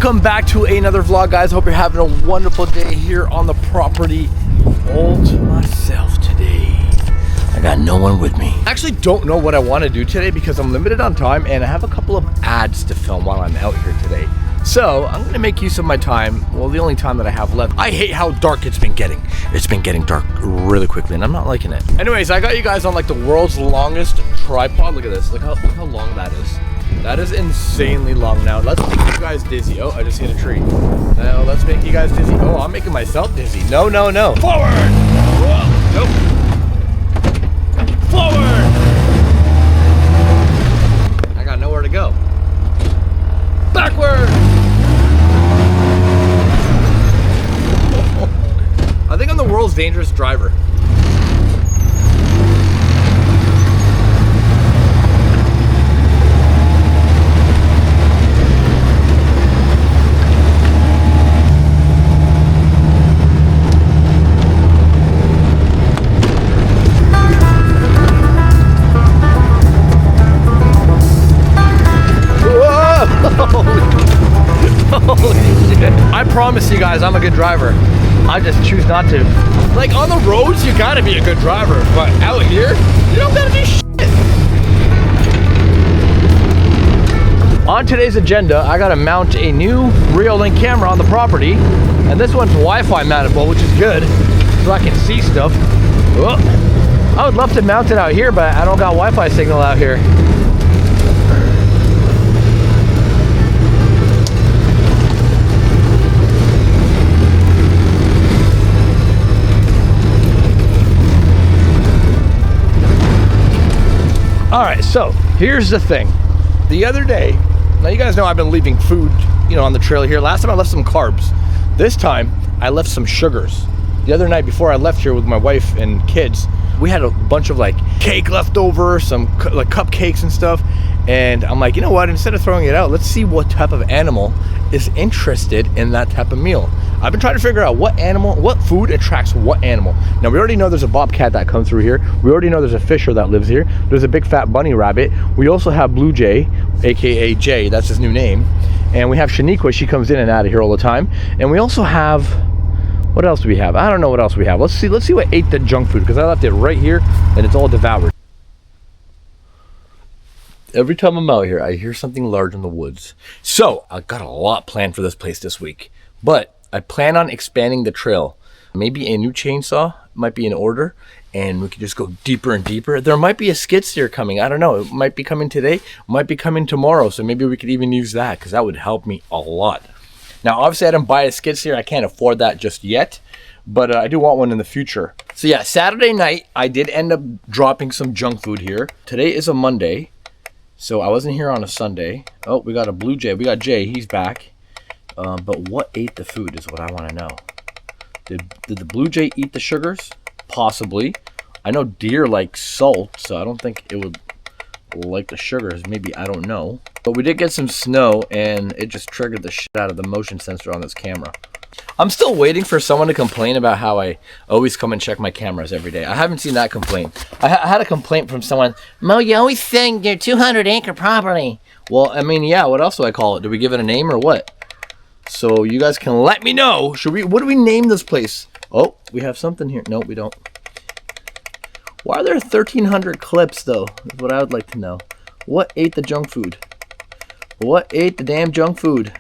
Welcome back to another vlog, guys. Hope you're having a wonderful day here on the property. All to myself today. I got no one with me. I actually don't know what I want to do today because I'm limited on time and I have a couple of ads to film while I'm out here today. So I'm gonna make use of my time, well, the only time that I have left. I hate how dark it's been getting. It's been getting dark really quickly and I'm not liking it. Anyways, I got you guys on like the world's longest tripod. Look at this, look how long that is. That is insanely long. Now let's make you guys dizzy. Oh, I just hit a tree. Now let's make you guys dizzy. Oh, I'm making myself dizzy. No, no, no. Forward! Whoa. Nope. Forward! I got nowhere to go. Backward! I think I'm the world's dangerous driver. Holy shit. I promise you guys I'm a good driver. I just choose not to. Like on the roads you gotta be a good driver, but out here you don't gotta do shit. On today's agenda, I gotta mount a new Reolink camera on the property, and this one's Wi-Fi mountable, which is good, so I can see stuff. Oh, I would love to mount it out here, but I don't got Wi-Fi signal out here. All right, so here's the thing. The other day, now you guys know I've been leaving food, on the trail here. Last time I left some carbs. This time I left some sugars. The other night before I left here with my wife and kids, we had a bunch of like cake left over, some like cupcakes and stuff. And I'm like, you know what? Instead of throwing it out, let's see what type of animal is interested in that type of meal. I've been trying to figure out what food attracts what animal. Now we already know there's a bobcat that comes through here. We already know there's a fisher that lives here. There's a big fat bunny rabbit. We also have Blue Jay, AKA Jay, that's his new name. And we have Shaniqua, she comes in and out of here all the time. And we also have, what else do we have? I don't know what else we have. Let's see what ate the junk food, because I left it right here and it's all devoured. Every time I'm out here, I hear something large in the woods. So I got a lot planned for this place this week, but I plan on expanding the trail. Maybe a new chainsaw might be in order, and we can just go deeper and deeper. There might be a skid steer coming. I don't know. It might be coming today, might be coming tomorrow. So maybe we could even use that, because that would help me a lot. Now, obviously, I didn't buy a skid steer. I can't afford that just yet, but I do want one in the future. So yeah, Saturday night, I did end up dropping some junk food here. Today is a Monday, so I wasn't here on a Sunday. Oh, we got a Blue Jay. We got Jay. He's back. But what ate the food is what I want to know. Did the Blue Jay eat the sugars? Possibly. I know deer like salt, so I don't think it would like the sugars. Maybe, I don't know. But we did get some snow, and it just triggered the shit out of the motion sensor on this camera. I'm still waiting for someone to complain about how I always come and check my cameras every day. I haven't seen that complaint. I had a complaint from someone, Mo, you always saying you're 200 acre property. Well, I mean, yeah, what else do I call it? Do we give it a name or what? So you guys can let me know. What do we name this place? Oh, we have something here. No, we don't. Why are there 1,300 clips though? Is what I would like to know. What ate the junk food? What ate the damn junk food?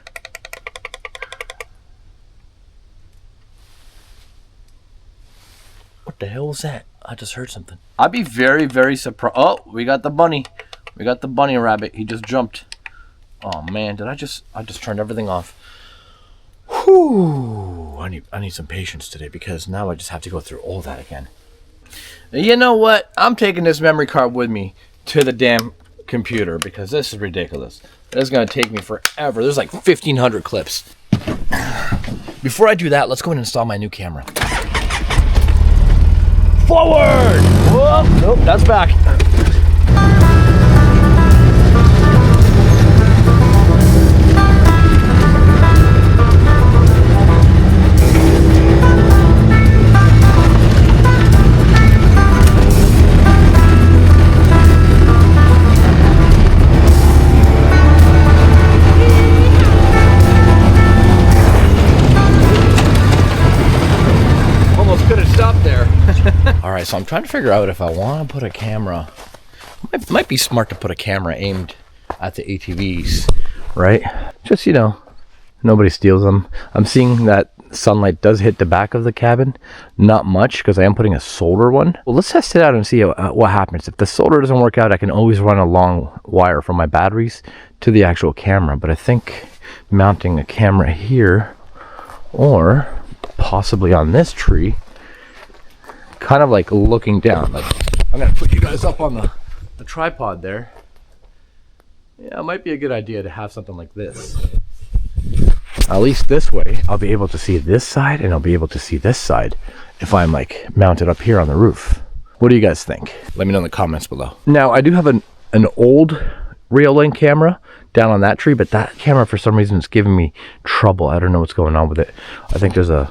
What the hell was that? I just heard something. I'd be very, very surprised. Oh, we got the bunny. We got the bunny rabbit. He just jumped. Oh man, I just turned everything off. Whew, I need some patience today, because now I just have to go through all that again. You know what? I'm taking this memory card with me to the damn computer, because this is ridiculous. This is going to take me forever. There's like 1,500 clips. Before I do that, let's go and install my new camera. Forward! Whoa, nope, that's back. right, so I'm trying to figure out if I want to put a camera. It might be smart to put a camera aimed at the ATVs, right? Just, you know, nobody steals them. I'm seeing that sunlight does hit the back of the cabin. Not much, because I am putting a solar one. Well, let's test it out and see what happens. If the solar doesn't work out, I can always run a long wire from my batteries to the actual camera. But I think mounting a camera here, or possibly on this tree, kind of like looking down. Like, I'm gonna put you guys up on the tripod there. Yeah, it might be a good idea to have something like this. At least this way, I'll be able to see this side and I'll be able to see this side if I'm like mounted up here on the roof. What do you guys think? Let me know in the comments below. Now, I do have an old Reolink camera down on that tree, but that camera for some reason is giving me trouble. I don't know what's going on with it. I think there's a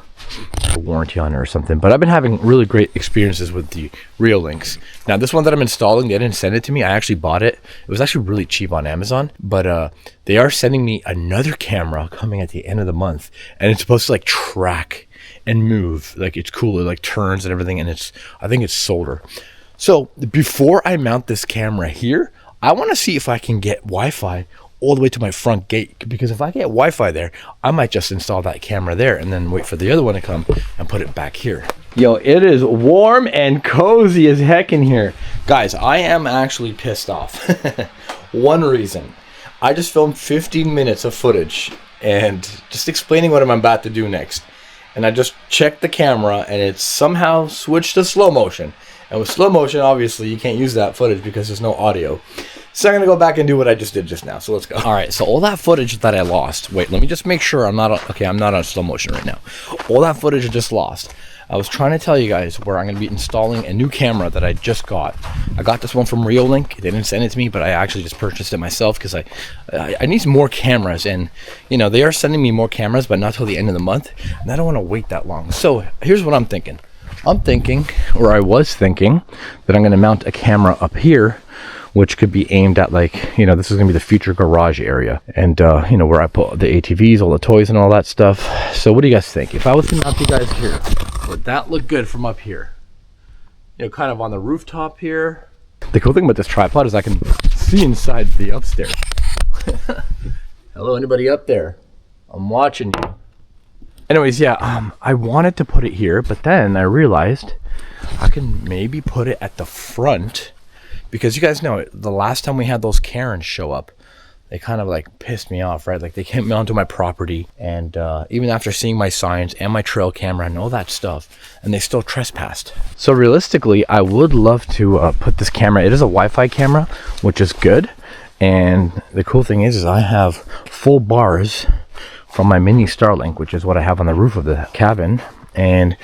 warranty on it or something, but I've been having really great experiences with the Reolinks. Now, this one that I'm installing, they didn't send it to me. I actually bought it. It was actually really cheap on Amazon, but they are sending me another camera coming at the end of the month, and it's supposed to like track and move. Like, it's cool. It like turns and everything, and I think it's solar. So before I mount this camera here, I want to see if I can get Wi-Fi all the way to my front gate, because if I get Wi-Fi there, I might just install that camera there and then wait for the other one to come and put it back here. Yo, it is warm and cozy as heck in here. Guys, I am actually pissed off. One reason. I just filmed 15 minutes of footage and just explaining what I'm about to do next. And I just checked the camera and it somehow switched to slow motion. And with slow motion, obviously, you can't use that footage because there's no audio. So I'm going to go back and do what I just did just now. So let's go. All right, so all that footage that I lost. Wait, let me just make sure I'm not on, okay, I'm not on slow motion right now. All that footage I just lost. I was trying to tell you guys where I'm going to be installing a new camera that I just got. I got this one from Reolink. They didn't send it to me, but I actually just purchased it myself because I need some more cameras. And, you know, they are sending me more cameras, but not till the end of the month. And I don't want to wait that long. So here's what I'm thinking. I'm thinking, or I was thinking, that I'm going to mount a camera up here, which could be aimed at, like, you know, this is going to be the future garage area. And, you know, where I put the ATVs, all the toys and all that stuff. So what do you guys think? If I was to mount you guys here, would that look good from up here? You know, kind of on the rooftop here. The cool thing about this tripod is I can see inside the upstairs. Hello, anybody up there? I'm watching you. Anyways, yeah, I wanted to put it here, but then I realized I can maybe put it at the front, because you guys know the last time we had those Karens show up, they kind of like pissed me off, right? Like, they came onto my property, and even after seeing my signs and my trail camera and all that stuff, and they still trespassed. So realistically, I would love to put this camera. It is a Wi-Fi camera, which is good. And the cool thing is I have full bars from my mini Starlink, which is what I have on the roof of the cabin, and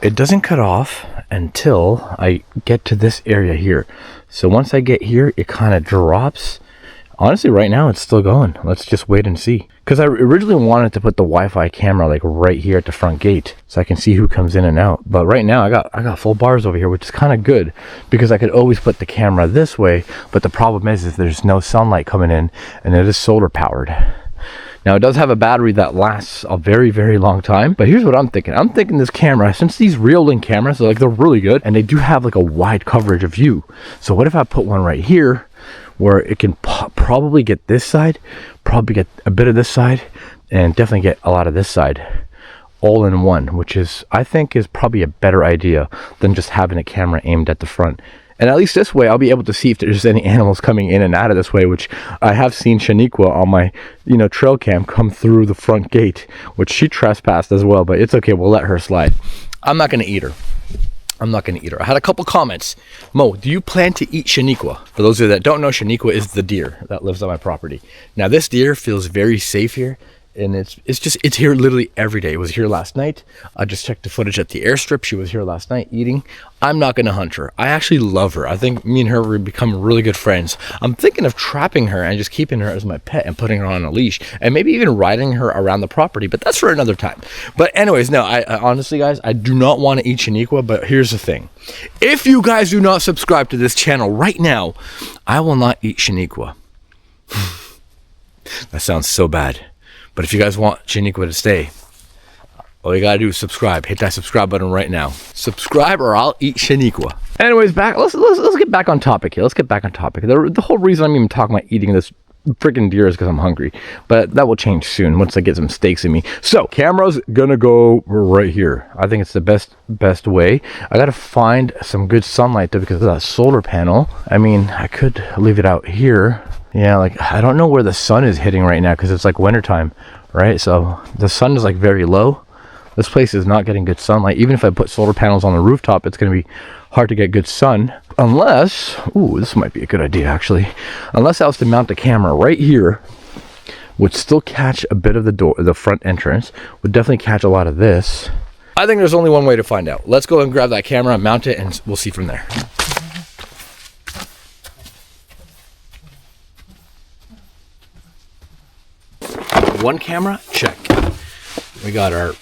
it doesn't cut off until I get to this area here. So once I get here, it kind of drops. Honestly, right now it's still going. Let's just wait and see, because I originally wanted to put the Wi-Fi camera like right here at the front gate so I can see who comes in and out. But right now I got full bars over here, which is kind of good, because I could always put the camera this way. But the problem is there's no sunlight coming in, and it is solar powered. Now, it does have a battery that lasts a very, very long time. But here's what I'm thinking. I'm thinking this camera, since these Reolink cameras, they're really good, and they do have like a wide coverage of view. So what if I put one right here where it can probably get this side, probably get a bit of this side, and definitely get a lot of this side all in one, which is, I think, is probably a better idea than just having a camera aimed at the front. And at least this way, I'll be able to see if there's any animals coming in and out of this way, which I have seen Shaniqua on my, you know, trail cam come through the front gate, which she trespassed as well, but it's okay. We'll let her slide. I'm not going to eat her. I'm not going to eat her. I had a couple comments. Mo, do you plan to eat Shaniqua? For those of you that don't know, Shaniqua is the deer that lives on my property. Now, this deer feels very safe here. And it's here literally every day. It was here last night. I just checked the footage at the airstrip. She was here last night eating. I'm not going to hunt her. I actually love her. I think me and her will become really good friends. I'm thinking of trapping her and just keeping her as my pet and putting her on a leash, and maybe even riding her around the property, but that's for another time. But anyways, no, I honestly, guys, I do not want to eat Shaniqua, but here's the thing. If you guys do not subscribe to this channel right now, I will not eat Shaniqua. That sounds so bad. But if you guys want Shaniqua to stay, all you gotta do is subscribe. Hit that subscribe button right now. Subscribe or I'll eat Shaniqua. Anyways, let's get back on topic here. Let's get back on topic. The whole reason I'm even talking about eating this freaking deer is because I'm hungry, but that will change soon once I get some steaks in me. So camera's gonna go right here. I think it's the best way. I gotta find some good sunlight though, because of that solar panel. I mean, I could leave it out here. Yeah, like I don't know where the sun is hitting right now because it's like wintertime, right? So the sun is like very low. This place is not getting good sunlight. Even if I put solar panels on the rooftop, it's going to be hard to get good sun. Unless, ooh, this might be a good idea actually. Unless I was to mount the camera right here, would still catch a bit of the front entrance. Would definitely catch a lot of this. I think there's only one way to find out. Let's go and grab that camera, mount it, and we'll see from there. One camera, check. We got our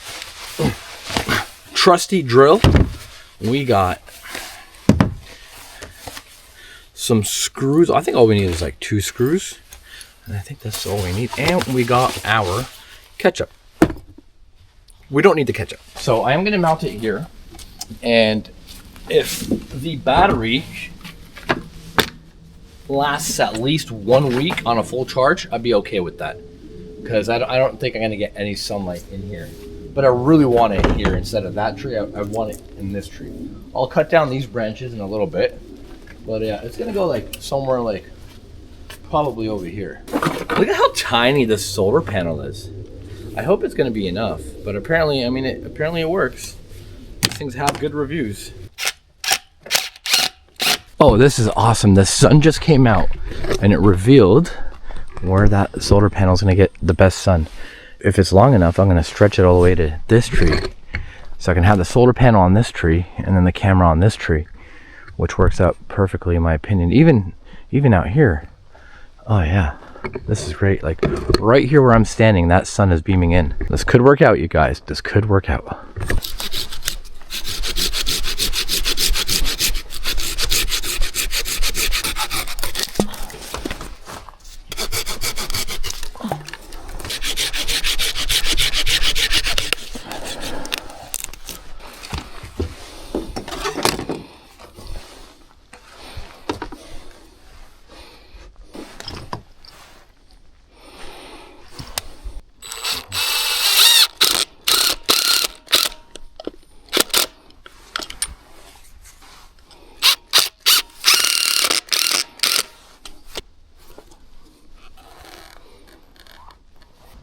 trusty drill. We got some screws. I think all we need is like 2 screws, and I think that's all we need. And we got our ketchup. We don't need the ketchup, so I am going to mount it here. And if the battery lasts at least 1 week on a full charge, I'd be okay with that, because I don't think I'm going to get any sunlight in here. But I really want it here instead of that tree. I want it in this tree. I'll cut down these branches in a little bit. But yeah, it's going to go like somewhere like probably over here. Look at how tiny this solar panel is. I hope it's going to be enough. But apparently, I mean, apparently it works. These things have good reviews. Oh, this is awesome. The sun just came out and it revealed where that solar panel is going to get the best sun. If it's long enough, I'm going to stretch it all the way to this tree, so I can have the solar panel on this tree and then the camera on this tree, which works out perfectly in my opinion. Even out here. Oh yeah, this is great. Like right here where I'm standing, that sun is beaming in. This could work out, you guys. This could work out.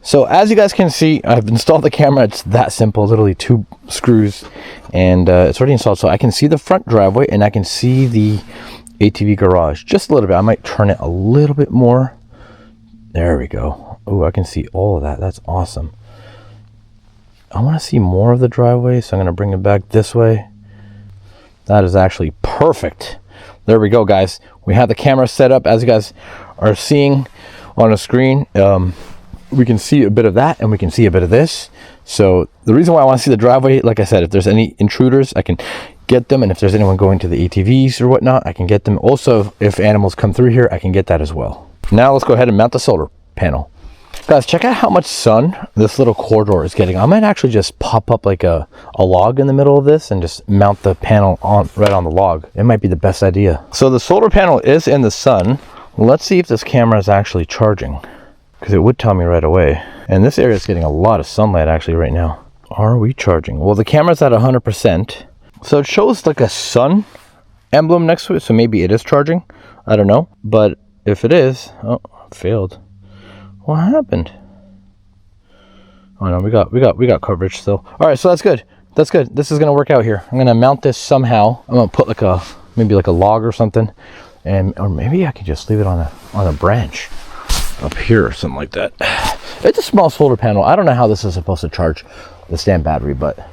So as you guys can see, I've installed the camera. It's that simple, literally 2 screws, and it's already installed. So I can see the front driveway and I can see the ATV garage just a little bit. I might turn it a little bit more. There we go. Oh, I can see all of that. That's awesome. I want to see more of the driveway, so I'm going to bring it back this way. That is actually perfect. There we go, guys. We have the camera set up as you guys are seeing on the screen. We can see a bit of that and we can see a bit of this. So the reason why I want to see the driveway, like I said, if there's any intruders, I can get them, and if there's anyone going to the ATVs or whatnot, I can get them. Also, if animals come through here, I can get that as well. Now let's go ahead and mount the solar panel. Guys, check out how much sun this little corridor is getting. I might actually just pop up like a log in the middle of this and just mount the panel on right on the log. It might be the best idea. So the solar panel is in the sun. Let's see if this camera is actually charging, because it would tell me right away. And this area is getting a lot of sunlight actually right now. Are we charging? Well, the camera's at 100%. So it shows like a sun emblem next to it, so maybe it is charging. I don't know. But if it is, oh, it failed. What happened? Oh no, we got coverage still. All right, so that's good. That's good. This is gonna work out here. I'm gonna mount this somehow. I'm gonna put like maybe like a log or something, or maybe I could just leave it on a branch up here or something like that. It's a small solar panel. I don't know how this is supposed to charge the stand battery, but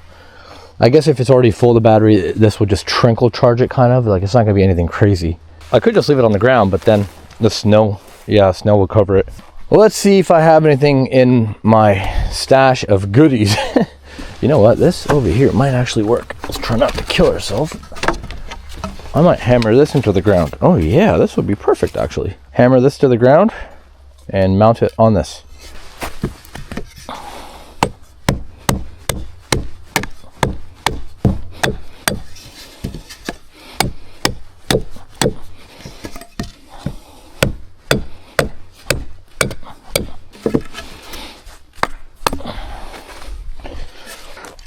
I guess if it's already full of battery, this would just trickle charge it, kind of. Like, it's not gonna be anything crazy. I could just leave it on the ground, but then the snow will cover it. Well, let's see if I have anything in my stash of goodies. You know what? This over here might actually work. Let's try not to kill ourselves. I might hammer this into the ground. Oh yeah, this would be perfect actually. Hammer this to the ground and mount it on this.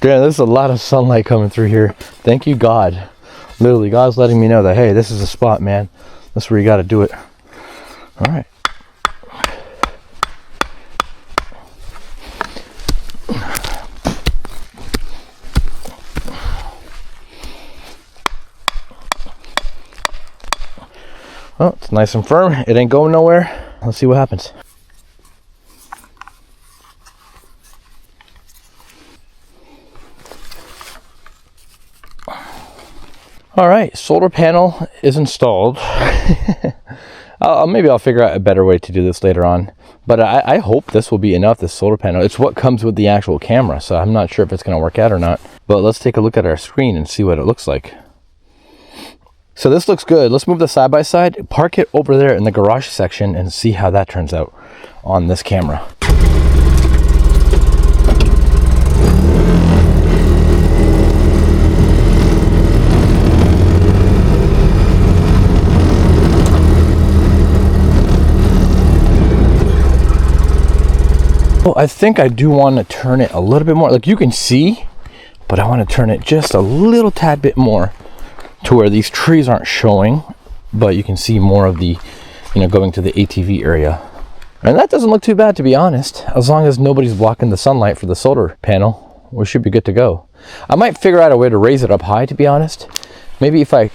Yeah, there's a lot of sunlight coming through here. Thank you, God. Literally, God's letting me know that, hey, this is the spot, man. That's where you got to do it. All right. Well, it's nice and firm. It ain't going nowhere. Let's see what happens. All right, solar panel is installed. Maybe I'll figure out a better way to do this later on. But I hope this will be enough, this solar panel. It's what comes with the actual camera, so I'm not sure if it's going to work out or not. But let's take a look at our screen and see what it looks like. So this looks good. Let's move the side by side, park it over there in the garage section, and see how that turns out on this camera. Well, I think I do want to turn it a little bit more. Like you can see, but I want to turn it just a little tad bit more to where these trees aren't showing, but you can see more of the, going to the ATV area. And that doesn't look too bad, to be honest. As long as nobody's blocking the sunlight for the solar panel, we should be good to go. I might figure out a way to raise it up high, to be honest. Maybe if I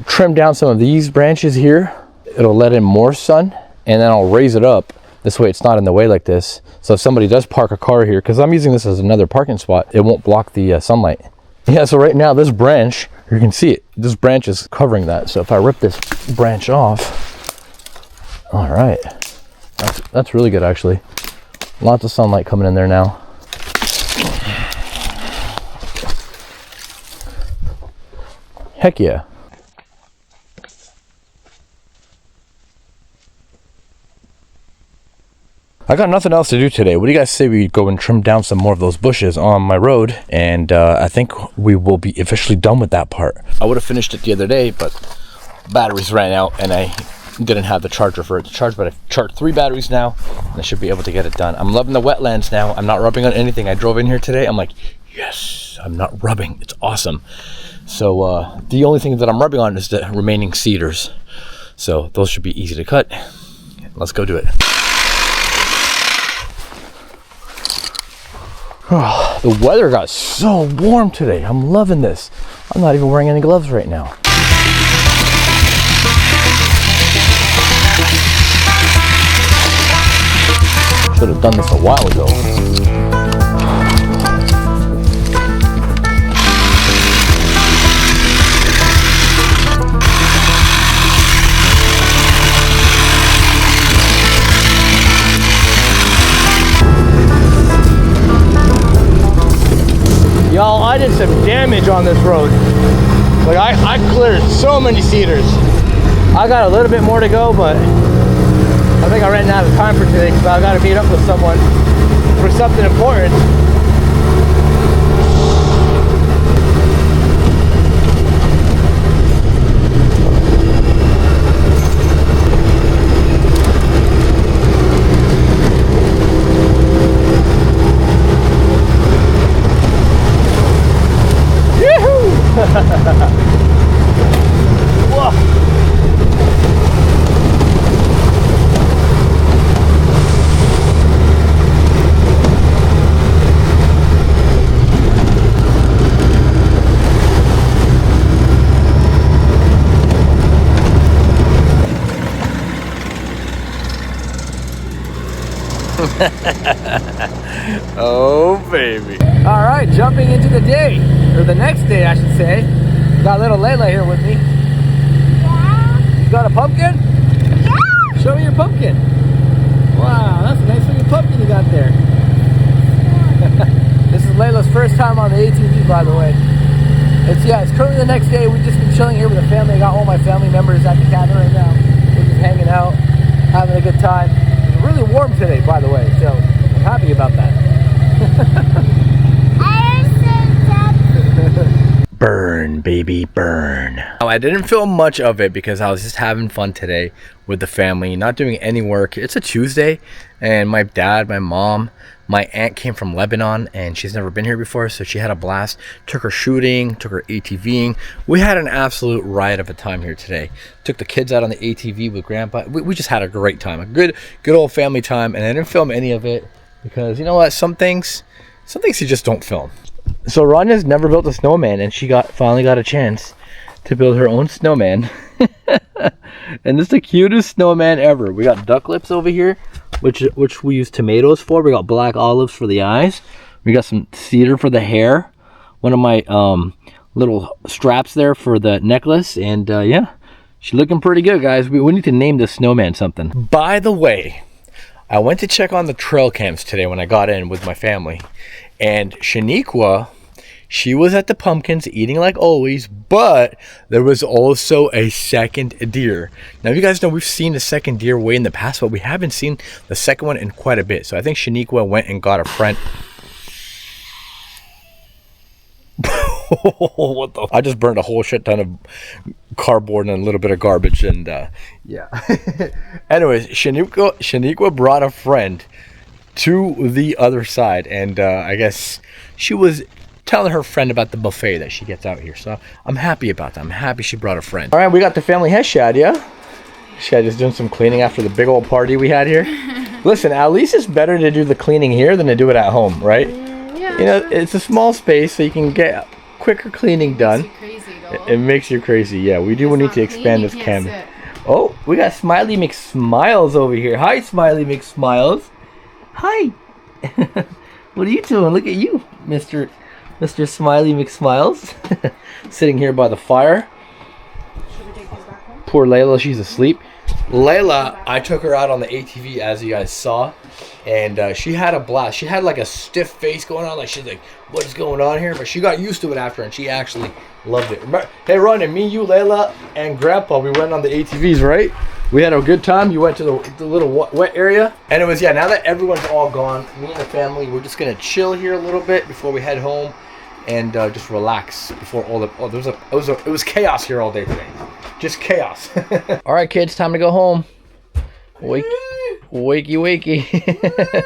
trim down some of these branches here, it'll let in more sun, and then I'll raise it up. This way it's not in the way like this. So if somebody does park a car here, because I'm using this as another parking spot, it won't block the sunlight. Yeah, so right now this branch, you can see it, this branch is covering that. So if I rip this branch off, all right, that's really good actually. Lots of sunlight coming in there now. Heck yeah. I got nothing else to do today. What do you guys say we go and trim down some more of those bushes on my road? And I think we will be officially done with that part. I would have finished it the other day, but batteries ran out and I didn't have the charger for it to charge, but I've charged 3 batteries now and I should be able to get it done. I'm loving the wetlands now. I'm not rubbing on anything. I drove in here today. I'm like, yes, I'm not rubbing. It's awesome. So the only thing that I'm rubbing on is the remaining cedars. So those should be easy to cut. Let's go do it. Oh, the weather got so warm today. I'm loving this. I'm not even wearing any gloves right now. Should have done this a while ago. Y'all, I did some damage on this road. Like I cleared so many cedars. I got a little bit more to go, but I think I ran out of time for today because I got to meet up with someone for something important. Oh baby. All right, jumping into the day, or the next day I should say. Got little Layla here with me. Yeah. You got a pumpkin? Yeah. Show me your pumpkin. Wow, that's a nice looking pumpkin you got there. This is Layla's first time on the ATV, by the way. It's currently the next day. We've just been chilling here with the family. I got all my family members at the cabin right now. We're just hanging out, having a good time. It's really warm today, by the way, so I'm happy about that. Burn, baby, burn. Oh, I didn't film much of it because I was just having fun today with the family, not doing any work. It's a Tuesday, and my dad, my mom, My aunt came from Lebanon and she's never been here before, so she had a blast. Took her shooting, took her ATVing. We had an absolute riot of a time here today. Took the kids out on the ATV with Grandpa. We just had a great time, a good old family time. And I didn't film any of it because you know what? Some things you just don't film. So Ranya's never built a snowman, and she finally got a chance to build her own snowman. And this is the cutest snowman ever. We got duck lips over here, which we use tomatoes for. We got black olives for the eyes. We got some cedar for the hair. One of my little straps there for the necklace. And yeah, she's looking pretty good, guys. We need to name this snowman something. By the way, I went to check on the trail cams today when I got in with my family. And Shaniqua, she was at the pumpkins eating like always, but there was also a second deer. Now, you guys know we've seen the second deer way in the past, but we haven't seen the second one in quite a bit. So I think Shaniqua went and got a friend. What the? I just burned a whole shit ton of cardboard and a little bit of garbage, and yeah. Anyways, Shaniqua brought a friend to the other side, and I guess she was telling her friend about the buffet that she gets out here. So I'm happy about that. I'm happy she brought a friend. All right, we got the family head Shad, yeah? Shad is doing some cleaning after the big old party we had here. Listen, at least it's better to do the cleaning here than to do it at home, right? Yeah. You know, it's a small space, so you can get quicker cleaning done. It makes you crazy, yeah. We need to expand this cabin. Oh, we got Smiley McSmiles over here. Hi, Smiley McSmiles. Hi. What are you doing? Look at you, Mr. Smiley McSmiles. Sitting here by the fire. Should we take these back home? Poor Layla, she's asleep. Layla, I took her out on the ATV, as you guys saw, and she had a blast. She had like a stiff face going on, like she's like, what is going on here? But she got used to it after, and she actually loved it. Remember, hey, Ron, and me, you, Layla, and Grandpa, we went on the ATVs, right? We had a good time. You went to the little wet area. And it was, yeah, now that everyone's all gone, me and the family, we're just going to chill here a little bit before we head home and just relax before all the, it was chaos here all day today. Just chaos. All right, kids, time to go home. Wakey, wakey.